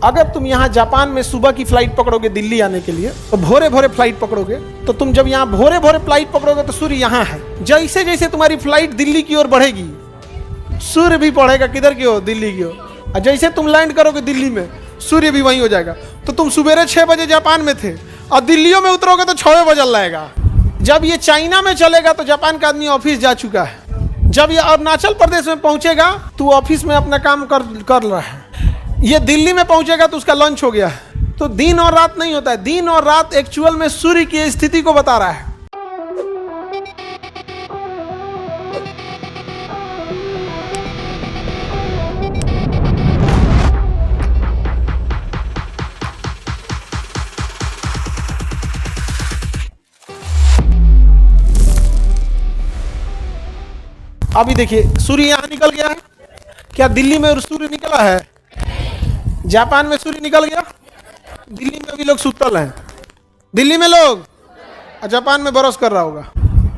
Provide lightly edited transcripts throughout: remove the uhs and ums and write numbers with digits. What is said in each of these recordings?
अगर तुम यहाँ जापान में सुबह की फ्लाइट पकड़ोगे दिल्ली आने के लिए तो भोरे भोरे फ्लाइट पकड़ोगे, तो तुम जब यहाँ भोरे भोरे फ्लाइट पकड़ोगे तो सूर्य यहाँ है। जैसे जैसे तुम्हारी फ्लाइट दिल्ली की ओर बढ़ेगी सूर्य भी बढ़ेगा किधर की ओर, दिल्ली की ओर। और जैसे तुम लैंड करोगे दिल्ली में सूर्य भी वहीं हो जाएगा। तो तुम सुबह 6 बजे जापान में थे और दिल्लियों में उतरोगे तो 6 बजल रहेगा। जब ये चाइना में चलेगा तो जापान का आदमी ऑफिस जा चुका है। जब ये अरुणाचल प्रदेश में पहुंचेगा तो ऑफिस में अपना काम कर रहा है। ये दिल्ली में पहुंचेगा तो उसका लंच हो गया है। तो दिन और रात नहीं होता है, दिन और रात एक्चुअल में सूर्य की स्थिति को बता रहा है। अभी देखिए सूर्य यहां निकल गया है। क्या दिल्ली में सूर्य निकला है? जापान में सूर्य निकल गया, दिल्ली में भी लोग सुतल हैं। दिल्ली में लोग जापान में बरस कर रहा होगा।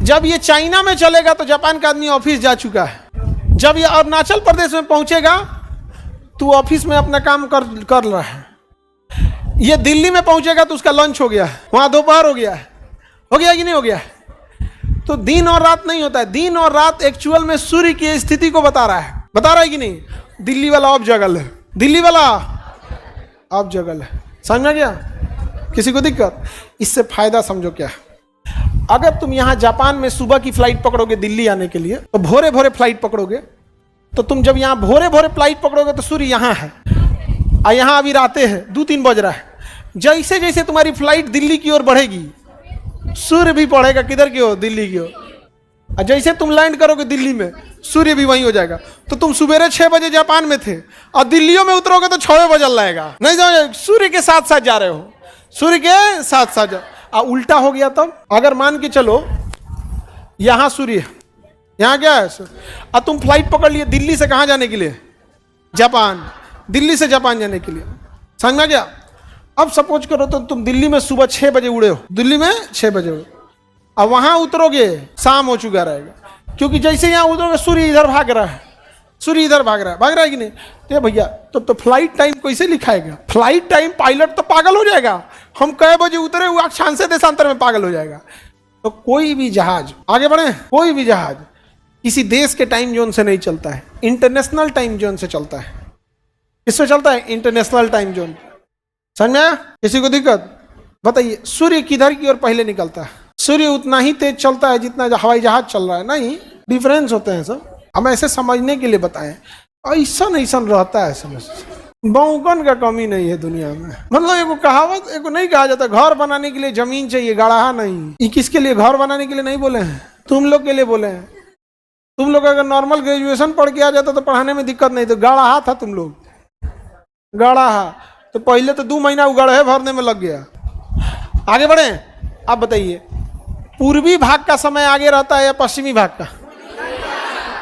जब ये चाइना में चलेगा तो जापान का आदमी ऑफिस जा चुका है। जब ये अरुणाचल प्रदेश में पहुंचेगा तो ऑफिस में अपना काम कर रहा है। ये दिल्ली में पहुंचेगा तो उसका लंच हो गया है, वहां दोपहर हो गया है। हो गया कि नहीं हो गया? तो दिन और रात नहीं होता है, दिन और रात एक्चुअल में सूर्य की स्थिति को बता रहा है कि नहीं? दिल्ली वाला अब जगल है, दिल्ली वाला अब जगल है। समझ में गया? किसी को दिक्कत? इससे फायदा समझो क्या है। अगर तुम यहाँ जापान में सुबह की फ्लाइट पकड़ोगे दिल्ली आने के लिए तो भोरे भोरे फ्लाइट पकड़ोगे, तो तुम जब यहाँ भोरे भोरे फ्लाइट पकड़ोगे तो सूर्य यहाँ है और यहाँ अभी रातें हैं, 2-3 बज रहा है। जैसे जैसे तुम्हारी फ्लाइट दिल्ली की ओर बढ़ेगी सूर्य भी बढ़ेगा किधर की ओर, दिल्ली की ओर। और जैसे तुम लैंड करोगे दिल्ली में सूर्य भी वहीं हो जाएगा। तो तुम सुबह 6 बजे जापान में थे और दिल्लियों में उतरोगे तो 6 बजल रहेगा। नहीं समझ? सूर्य के साथ साथ जा रहे हो, सूर्य के साथ साथ जा। उल्टा हो गया तब, अगर मान के चलो यहाँ सूर्य, यहाँ क्या है और तुम फ्लाइट पकड़ लिए दिल्ली से कहाँ जाने के लिए? जापान। दिल्ली से जापान जाने के लिए। समझ में गया? अब सपोज करो तो तुम दिल्ली में सुबह 6 बजे उड़े हो, दिल्ली में 6 बजे उड़े, अब वहां उतरोगे शाम हो चुका रहेगा। क्योंकि जैसे यहाँ उतरोगे सूर्य इधर भाग रहा है, सूर्य इधर भाग रहा है कि नहीं? तो भैया तो फ्लाइट टाइम कैसे लिखाएगा? फ्लाइट टाइम पायलट तो पागल हो जाएगा। हम कै बजे उतरे हुआ अक्षांश से देशांतर में पागल हो जाएगा। तो कोई भी जहाज आगे बढ़े, कोई भी जहाज किसी देश के टाइम जोन से नहीं चलता है, इंटरनेशनल टाइम जोन से चलता है। किससे चलता है? International time zone. समझ में आया? किसी को दिक्कत? बताइए सूर्य किधर की ओर पहले निकलता है? सूर्य उतना ही तेज चलता है जितना हवाई जहाज चल रहा है। नहीं, डिफरेंस होते हैं सब। हम ऐसे समझने के लिए बताएं, ऐसा रहता है। समझ बौकन का कमी नहीं है दुनिया में। मतलब एगो कहावत एगो नहीं कहा जाता घर बनाने के लिए जमीन चाहिए, गाढ़ा नहीं। ये किसके लिए? घर बनाने के लिए नहीं बोले हैं, तुम लोग के लिए बोले हैं। तुम लोग अगर नॉर्मल ग्रेजुएशन पढ़ के आ जाता तो पढ़ाने में दिक्कत नहीं। तो गाढ़ा था तुम लोग, गाढ़ा तो पहले तो 2 महीना उगड़े भरने में लग गया। आगे बढ़े। अब बताइए पूर्वी भाग का समय आगे रहता है या पश्चिमी भाग का?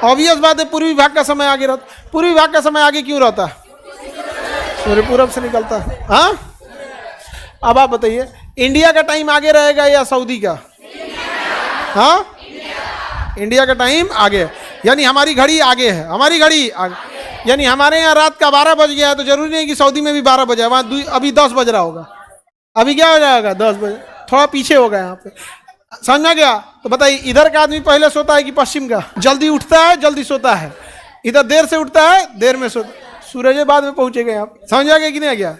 ऑब्वियस बात है पूर्वी भाग का समय आगे रहता। पूर्वी भाग का समय आगे क्यों रहता है? सूर्य पूरब से निकलता है। हाँ, अब आप बताइए इंडिया का टाइम आगे रहेगा या सऊदी का? हाँ, इंडिया का टाइम आगे, यानी हमारी घड़ी आगे है, हमारी घड़ी आगे। यानी हमारे यहाँ रात का 12 बज गया है तो जरूरी नहीं कि सऊदी में भी 12 बजे, वहाँ अभी 10 बज रहा होगा। अभी क्या हो जाएगा? 10 बजे, थोड़ा पीछे होगा यहाँ पे। समझ में गया? तो बताइए इधर का आदमी पहले सोता है कि पश्चिम का? जल्दी उठता है, जल्दी सोता है। इधर देर से उठता है, देर में सोता है। सूरज बाद में पहुंचेगा आप। समझ आ गया कि नहीं आ गया?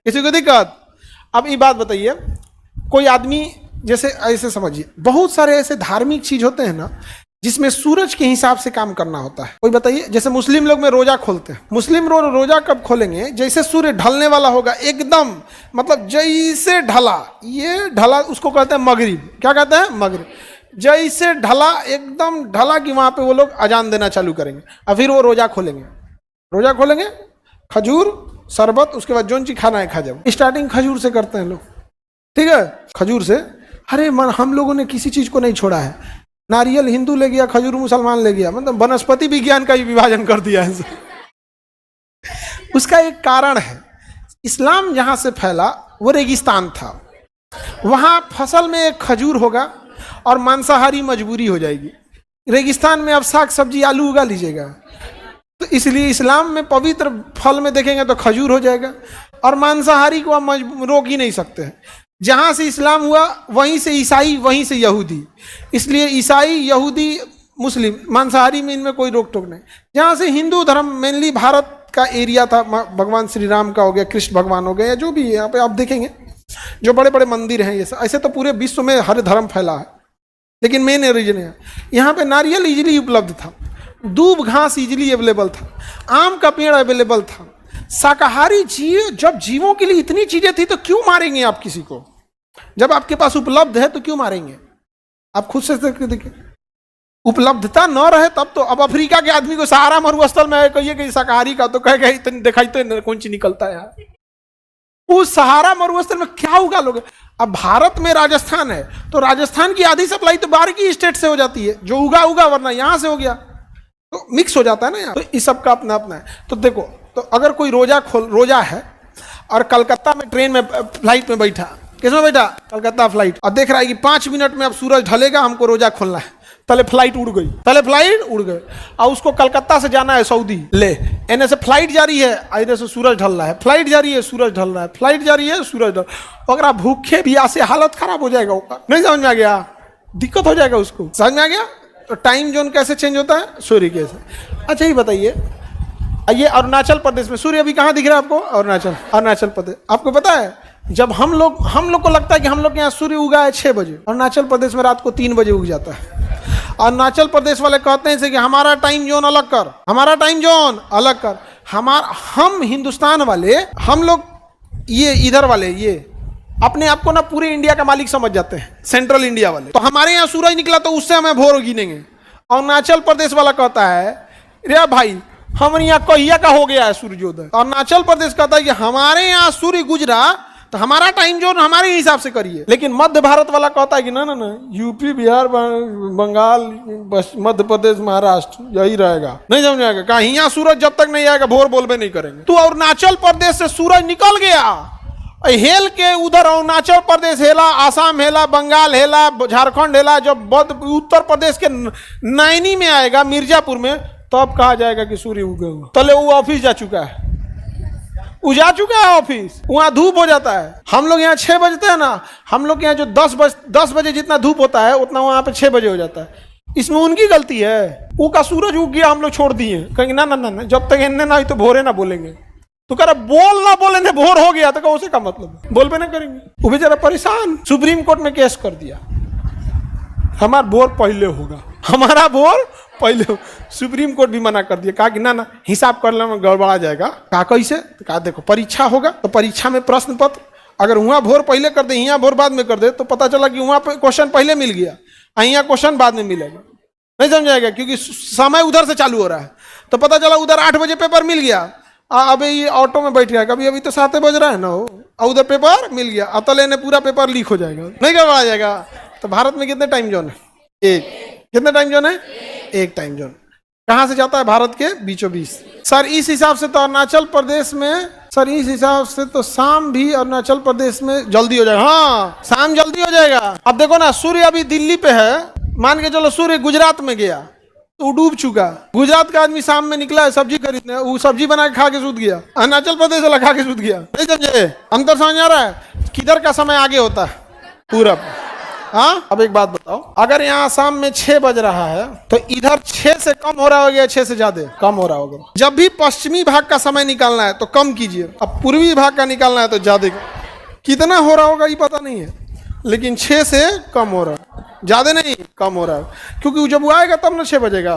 किसी को दिक्कत? अब ये बात बताइए, कोई आदमी जैसे ऐसे समझिए बहुत सारे ऐसे धार्मिक चीज होते हैं ना जिसमें सूरज के हिसाब से काम करना होता है। कोई बताइए, जैसे मुस्लिम लोग में रोजा खोलते हैं। मुस्लिम रोजा कब खोलेंगे? जैसे सूर्य ढलने वाला होगा एकदम, मतलब जैसे ढला, ये ढला उसको कहते हैं मगरिब। क्या कहते हैं? मगरिब। जैसे ढला, एकदम ढला कि वहां पे वो लोग अजान देना चालू करेंगे और फिर वो रोजा खोलेंगे। रोजा खोलेंगे, खजूर शरबत, उसके बाद जोन चीज खाना है खा जाओ। स्टार्टिंग खजूर से करते हैं लोग, ठीक है? खजूर से। अरे हम लोगों ने किसी चीज को नहीं छोड़ा है। नारियल हिंदू ले गया, खजूर मुसलमान ले गया, मतलब वनस्पति विज्ञान का ही विभाजन कर दिया है। उसका एक कारण है, इस्लाम जहां से फैला वो रेगिस्तान था। वहां फसल में एक खजूर होगा और मांसाहारी मजबूरी हो जाएगी। रेगिस्तान में अब साग सब्जी आलू उगा लीजिएगा, तो इसलिए इस्लाम में पवित्र फल में देखेंगे तो खजूर हो जाएगा और मांसाहारी को हम रोक ही नहीं सकते हैं। जहां से इस्लाम हुआ वहीं से ईसाई, वहीं से यहूदी, इसलिए ईसाई, यहूदी, मुस्लिम, मांसाहारी में इनमें कोई रोक टोक नहीं। जहां से हिंदू धर्म मेनली भारत का एरिया था, भगवान श्री राम का हो गया, कृष्ण भगवान हो गए, या जो भी है यहाँ पे आप देखेंगे जो बड़े बड़े मंदिर हैं ये सब, ऐसे तो पूरे विश्व में हर धर्म फैला है, लेकिन मेन रीजन है यहाँ पे नारियल इजीली उपलब्ध था, दूब घास इजीली अवेलेबल था, आम का पेड़ अवेलेबल था, शाकाहारी जीव, जब जीवों के लिए इतनी चीजें थी तो क्यों मारेंगे आप किसी को? जब आपके पास उपलब्ध है तो क्यों मारेंगे? आप खुद से देखिए, उपलब्धता न रहे तब तो। अब अफ्रीका के आदमी को सहारा मरुस्थल में कहिए कि शाकाहारी का, तो कहेगा इतनी दिखाई तो कौन सी निकलता है यार। उस सहारा मरुस्थल में क्या उगा लोगे? अब भारत में राजस्थान है तो राजस्थान की आधी सप्लाई तो बाहर की स्टेट से हो जाती है, जो उगा वरना यहां से हो गया, तो मिक्स हो जाता है ना यार। तो इस सब का अपना अपना है। तो देखो, तो अगर कोई रोजा है और कलकत्ता में ट्रेन में फ्लाइट में बैठा, किसमें बैठा? कलकत्ता फ्लाइट, और देख रहा है कि 5 मिनट में अब सूरज ढलेगा, हमको रोजा खोलना है, पहले फ्लाइट उड़ गई, और उसको कलकत्ता से जाना है सऊदी, ले एने से फ्लाइट जारी है, इधर से सूरज ढल रहा है, फ्लाइट जारी है, सूरज ढल रहा है, फ्लाइट जारी है, सूरज ढल, अगर आप भूखे प्यासे हालत खराब हो जाएगा, नहीं समझ में आ गया? दिक्कत हो जाएगा उसको, समझ में आ गया? तो टाइम जोन कैसे चेंज होता है? सूर्य कैसे। अच्छा ये बताइए, ये अरुणाचल प्रदेश में सूर्य अभी कहाँ दिख रहा है आपको? अरुणाचल प्रदेश। आपको पता है जब हम लोग को लगता है कि हम लोग के यहाँ सूर्य उगा है 6 बजे, अरुणाचल प्रदेश में रात को 3 बजे उग जाता है। अरुणाचल प्रदेश वाले कहते हैं कि हमारा टाइम जोन अलग कर, हमारा टाइम जोन अलग कर। हम हिंदुस्तान वाले, हम लोग ये इधर वाले, ये अपने आप को ना पूरे इंडिया का मालिक समझ जाते हैं, सेंट्रल इंडिया वाले। तो हमारे यहाँ सूरज निकला तो उससे हमें भोर गिनेंगे। अरुणाचल प्रदेश वाला कहता है रे भाई हमारे यहाँ कहिया का हो गया है सूर्योदय। अरुणाचल प्रदेश कहता है कि हमारे यहाँ सूर्य गुजरा तो हमारा टाइम जोन हमारे हिसाब से करिए। लेकिन मध्य भारत वाला कहता है कि ना ना ना, यूपी, बिहार, बंगाल, मध्य प्रदेश, महाराष्ट्र यही रहेगा, नहीं समझ आएगा। कहा यहाँ सूरज जब तक नहीं आएगा भोर बोलबे नहीं करेंगे। तो अरुणाचल प्रदेश से सूरज निकल गया, हेल के उधर अरुणाचल प्रदेश हेला, आसाम हेला, बंगाल हेला, झारखंड हेला, जब उत्तर प्रदेश के नैनी में आएगा, मिर्जापुर में, तब कहा जाएगा कि सूर्य उगे हुआ। तले वो ऑफिस जा चुका है, उजा चुका है ऑफिस, वहां धूप हो जाता है। हम लोग यहाँ 6 बजते हैं ना, हम लोग यहाँ जो 10 बजे जितना धूप होता है उतना वहां पे 6 बजे हो जाता है। इसमें उनकी गलती है? वो का सूरज उग गया हम लोग छोड़ दिए, कहेंगे ना ना ना, जब तक इन्हें ना तो भोरे ना बोलेंगे। तो कह रहा बोल ना बोले ने भोर हो गया, तो उसे का मतलब बोल पे ना करेंगे। वो बेचारा परेशान, सुप्रीम कोर्ट में केस कर दिया, हमारा भोर पहले होगा, हमारा भोर पहले। सुप्रीम कोर्ट भी मना कर दिया, कहा कि ना ना हिसाब करने में गड़बड़ा जाएगा। कहा कैसे? तो कहा देखो परीक्षा होगा तो परीक्षा में प्रश्न पत्र अगर वहां भोर पहले कर दे, यहाँ भोर बाद में कर दे, तो पता चला कि वहां पे क्वेश्चन पहले मिल गया, यहाँ क्वेश्चन बाद में मिलेगा, नहीं समझाएगा, क्योंकि समय उधर से चालू हो रहा है। तो पता चला उधर 8 बजे पेपर मिल गया, अभी ये ऑटो में बैठ गया, कभी अभी तो 7 बज रहा है ना, हो उधर पेपर मिल गया, अतले ने पूरा पेपर लीक हो जाएगा, नहीं गड़बड़ा जाएगा। तो भारत में कितने टाइम जोन है? एक। कितने टाइम जोन है? एक टाइम जोन। कहां से जाता है? भारत के बीचों बीच। सर इस हिसाब से तो अरुणाचल प्रदेश में, सर इस हिसाब से तो शाम भी अरुणाचल प्रदेश में जल्दी हो जाएगा। हाँ शाम जल्दी हो जाएगा। अब देखो ना, सूर्य अभी दिल्ली पे है, मान के चलो सूर्य गुजरात में गया तो डूब चुका। गुजरात का आदमी शाम में निकला है सब्जी खरीदने, वो सब्जी बना के खा के सूत गया, अरुणाचल प्रदेश वाला खा के सूत गया। नहीं समझे? अंतर समझ आ रहा है? किधर का समय आगे होता है? पूरब। हाँ अब एक बात बताओ, अगर यहाँ शाम में 6 बज रहा है तो इधर 6 से कम हो रहा होगा, 6 से ज्यादा कम हो रहा होगा। जब भी पश्चिमी भाग का समय निकालना है तो कम कीजिए, अब पूर्वी भाग का निकालना है तो ज्यादा। कितना हो रहा होगा ये पता नहीं है, लेकिन 6 से कम हो रहा है, ज्यादा नहीं कम हो रहा है, क्योंकि जब वो आएगा तब ना 6 बजेगा।